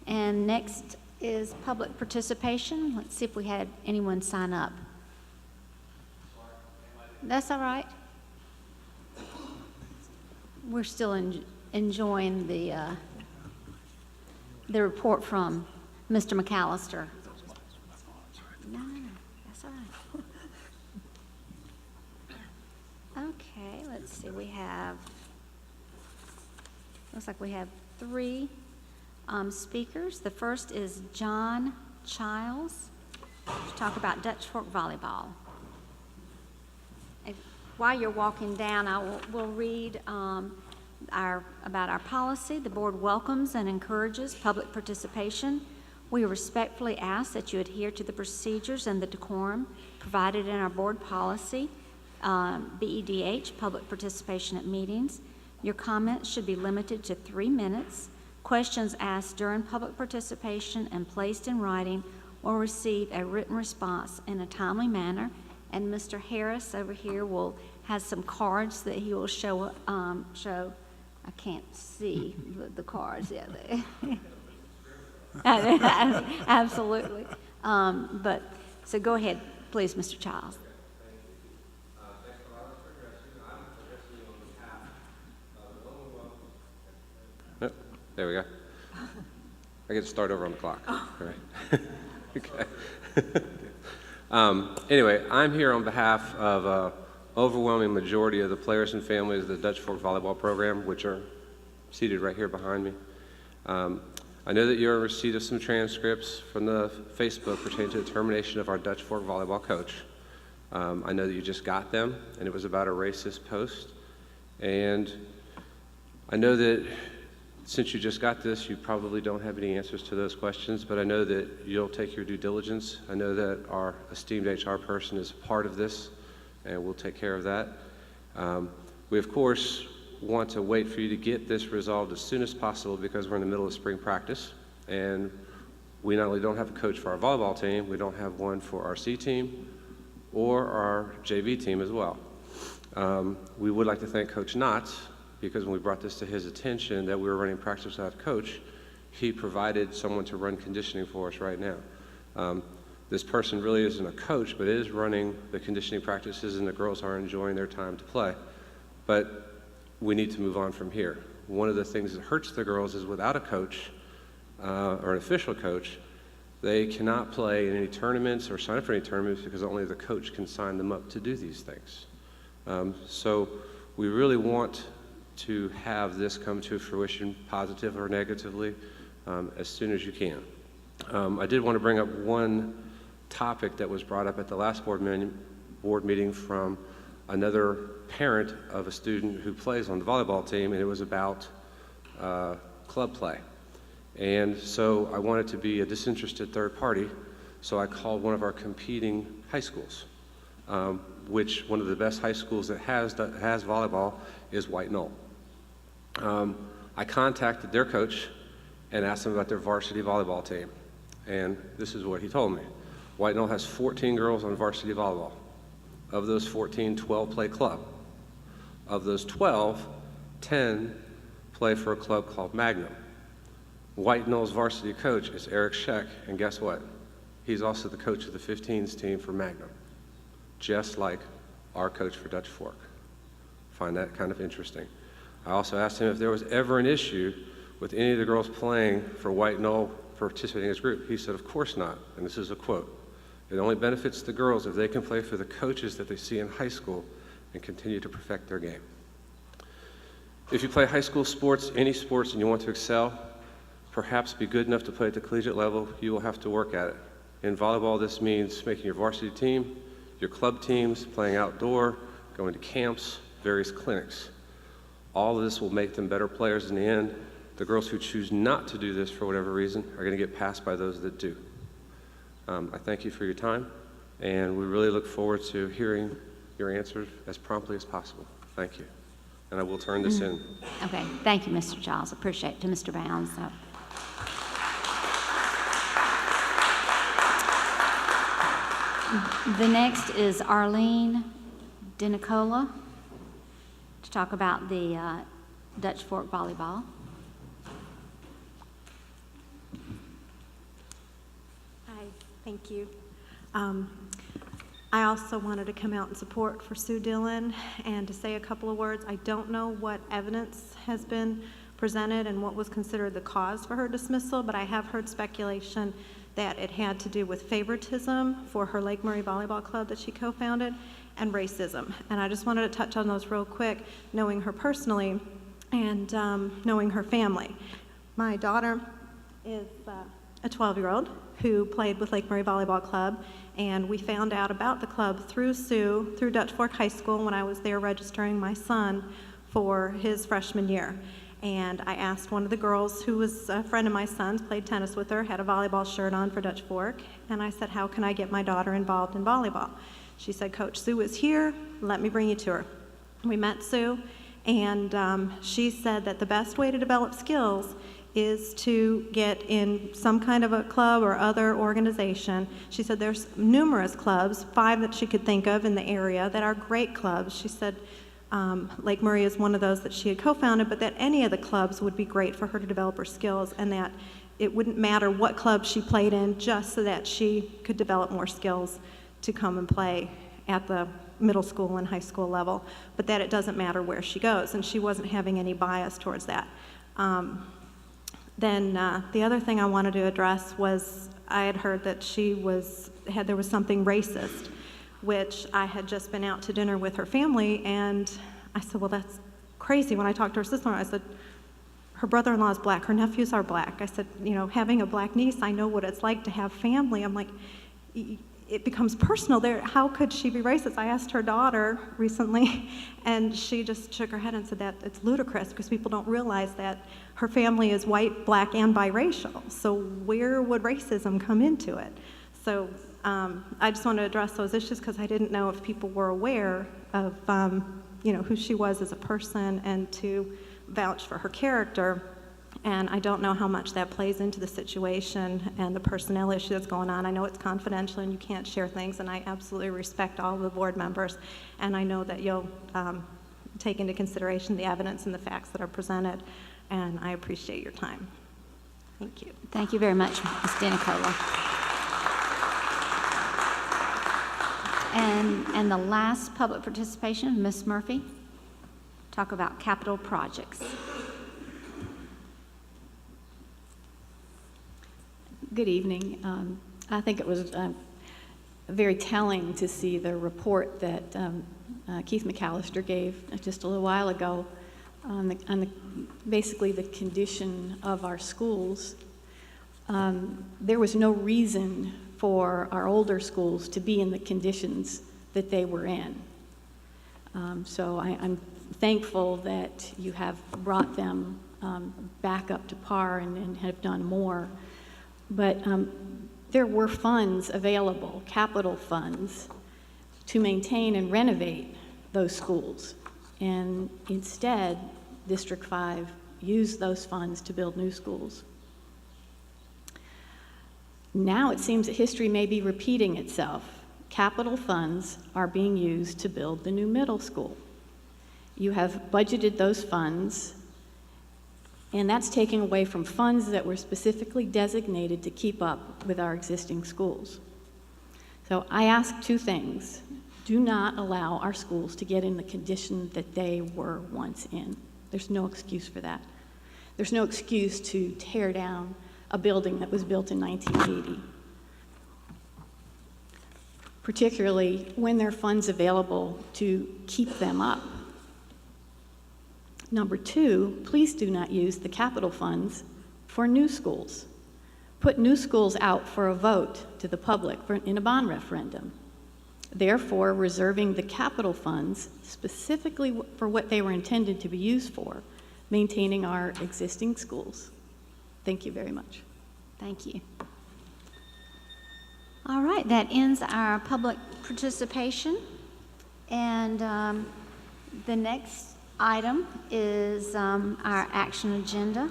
And next is public participation. Let's see if we had anyone sign up. That's all right. We're still enjoying the report from Mr. McAllister. No, that's all right. Okay, let's see. Looks like we have three speakers. The first is John Childs to talk about Dutch Fork volleyball. While you're walking down, we'll read about our policy. The board welcomes and encourages public participation. We respectfully ask that you adhere to the procedures and the decorum provided in our board policy, BEDH, public participation at meetings. Your comments should be limited to 3 minutes. Questions asked during public participation and placed in writing will receive a written response in a timely manner. And Mr. Harris over here has some cards that he will show. I can't see the cards yet. Absolutely. So go ahead, please, Mr. Childs. There we go. I get to start over on the clock. All right. Okay. Anyway, I'm here on behalf of overwhelming majority of the players and families of the Dutch Fork volleyball program, which are seated right here behind me. I know that you're in receipt of some transcripts from the Facebook pertaining to the termination of our Dutch Fork volleyball coach. I know that you just got them, and it was about a racist post. And I know that since you just got this, you probably don't have any answers to those questions, but I know that you'll take your due diligence. I know that our esteemed HR person is part of this, and we'll take care of that. We, of course, want to wait for you to get this resolved as soon as possible because we're in the middle of spring practice, and we not only don't have a coach for our volleyball team, we don't have one for our C team or our JV team as well. We would like to thank Coach Knotts, because when we brought this to his attention that we were running practice without a coach, he provided someone to run conditioning for us right now. This person really isn't a coach, but is running the conditioning practices, and the girls are enjoying their time to play. But we need to move on from here. One of the things that hurts the girls is without a coach or an official coach, they cannot play in any tournaments or sign up for any tournaments because only the coach can sign them up to do these things. So we really want to have this come to fruition, positive or negatively, as soon as you can. I did want to bring up one topic that was brought up at the last board meeting from another parent of a student who plays on the volleyball team, and it was about club play. And so I wanted to be a disinterested third party, so I called one of our competing high schools, which one of the best high schools that has volleyball is White Knoll. I contacted their coach and asked them about their varsity volleyball team, and this is what he told me. White Knoll has 14 girls on varsity volleyball. Of those 14, 12 play club. Of those 12, 10 play for a club called Magnum. White Knoll's varsity coach is Eric Scheck, and guess what? He's also the coach of the 15s team for Magnum, just like our coach for Dutch Fork. Find that kind of interesting. I also asked him if there was ever an issue with any of the girls playing for White Knoll participating in his group. He said, of course not, and this is a quote. It only benefits the girls if they can play for the coaches that they see in high school and continue to perfect their game. If you play high school sports, any sports, and you want to excel, perhaps be good enough to play at the collegiate level, you will have to work at it. In volleyball, this means making your varsity team, your club teams, playing outdoor, going to camps, various clinics. All of this will make them better players in the end. The girls who choose not to do this for whatever reason are going to get passed by those that do. I thank you for your time, and we really look forward to hearing your answers as promptly as possible. Thank you. And I will turn this in. Okay, thank you, Mr. Giles. Appreciate it. To Mr. Bounds. The next is Arlene DeNicola to talk about the Dutch Fork volleyball. Thank you. I also wanted to come out in support for Sue Dillon and to say a couple of words. I don't know what evidence has been presented and what was considered the cause for her dismissal, but I have heard speculation that it had to do with favoritism for her Lake Murray Volleyball Club that she co-founded and racism. And I just wanted to touch on those real quick, knowing her personally and knowing her family. My daughter is a 12-year-old who played with Lake Murray Volleyball Club, and we found out about the club through Sue, through Dutch Fork High School when I was there registering my son for his freshman year. And I asked one of the girls who was a friend of my son's, played tennis with her, had a volleyball shirt on for Dutch Fork, and I said, how can I get my daughter involved in volleyball? She said, Coach Sue is here, let me bring you to her. We met Sue, and she said that the best way to develop skills is to get in some kind of a club or other organization. She said there's numerous clubs, 5 that she could think of in the area, that are great clubs. She said Lake Murray is one of those that she had co-founded, but that any of the clubs would be great for her to develop her skills, and that it wouldn't matter what club she played in, just so that she could develop more skills to come and play at the middle school and high school level, but that it doesn't matter where she goes, and she wasn't having any bias towards that. Then the other thing I wanted to address was I had heard that there was something racist, which I had just been out to dinner with her family, and I said, well, that's crazy. When I talked to her sister, I said, her brother-in-law is black, her nephews are black. I said, you know, having a black niece, I know what it's like to have family. I'm like, it becomes personal there. How could she be racist? I asked her daughter recently, and she just shook her head and said that it's ludicrous because people don't realize that her family is white, black, and biracial. So where would racism come into it? So I just want to address those issues because I didn't know if people were aware of you know, who she was as a person and to vouch for her character. And I don't know how much that plays into the situation and the personnel issue that's going on. I know it's confidential and you can't share things, and I absolutely respect all of the board members. And I know that you'll take into consideration the evidence and the facts that are presented, and I appreciate your time. Thank you. Thank you very much, Ms. Denicola. And the last public participation, Ms. Murphy, talk about capital projects. Good evening. I think it was very telling to see the report that Keith McAllister gave just a little while ago on basically the condition of our schools. There was no reason for our older schools to be in the conditions that they were in. So I'm thankful that you have brought them back up to par and have done more. But there were funds available, capital funds, to maintain and renovate those schools. And instead, District 5 used those funds to build new schools. Now it seems that history may be repeating itself. Capital funds are being used to build the new middle school. You have budgeted those funds, and that's taking away from funds that were specifically designated to keep up with our existing schools. So I ask 2 things. Do not allow our schools to get in the condition that they were once in. There's no excuse for that. There's no excuse to tear down a building that was built in 1980, particularly when there are funds available to keep them up. Number 2, please do not use the capital funds for new schools. Put new schools out for a vote to the public in a bond referendum, therefore reserving the capital funds specifically for what they were intended to be used for, maintaining our existing schools. Thank you very much. Thank you. All right, that ends our public participation. And the next item is our action agenda.